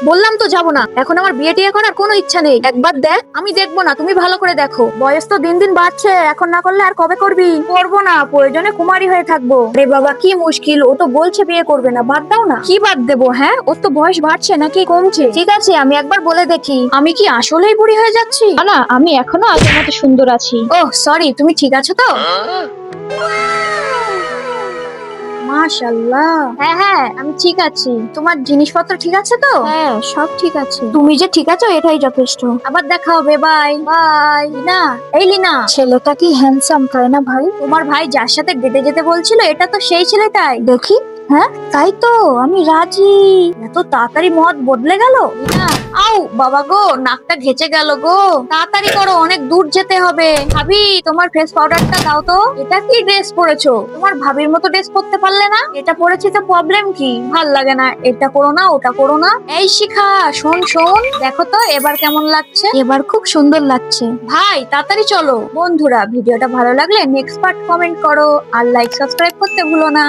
বললাম তো যাবো না, এখন আমার বিয়ে টিয়ে করার কোনো ইচ্ছা নেই। একবার দেখ। আমি দেখবো না, তুমি ভালো করে দেখো। বয়স তো দিন দিন বাড়ছে, এখন না করলে আর কবে করবি? করবো না, প্রয়োজনে কুমারী হয়ে থাকবো। রে বাবা কি মুশকিল, ও তো বলছে বিয়ে করবে না, বাদ দাও না। কি বাদ দেবো? হ্যাঁ, ওর তো বয়স বাড়ছে নাকি কমছে? ঠিক আছে, আমি একবার বলে দেখি। আমি কি আসলেই বুড়ি হয়ে যাচ্ছি? না, আমি এখনো আগের মতো সুন্দর আছি। ওহ সরি, তুমি ঠিক আছো তো? মাশাআল্লাহ। হ্যাঁ হ্যাঁ, আমি ঠিক আছি। তোমার জিনিসপত্র ঠিক আছে তো? হ্যাঁ, সব ঠিক আছে। তুমি যে ঠিক আছো এটাই যথেষ্ট। আবার দেখা হবে, বাই বাই। লিনা, এই লিনা। ছেলেটা কি হ্যান্ডসাম, তাই না ভাই? তোমার ভাই যার সাথে ডেটে যেতে বলছিল এটা তো সেই ছেলেটাই। দেখি। হ্যাঁ তাই তো, আমি রাজি। এত তাড়াতাড়ি মত বদলে গেল। লিনা, আউ বাবা গো, নাকটা ঘেচে গেল গো। তাড়াতাড়ি করো, অনেক দূর যেতে হবে। ভাবি, তোমার ফেস পাউডারটা দাও তো। এটা কি ড্রেস পরেছো? তোমার ভাবির মতো ড্রেস পরতে পারলে না? এটা পরেছি তো প্রবলেম কি? ভাল লাগে না, এটা করো না, ওটা করো না। এই শিখা, শোন শোন, দেখো তো এবার কেমন লাগছে। এবার খুব সুন্দর লাগছে। ভাই তাড়াতাড়ি চলো। বন্ধুরা, ভিডিওটা ভালো লাগলে নেক্সট পার্ট কমেন্ট করো আর লাইক সাবস্ক্রাইব করতে ভুলো না।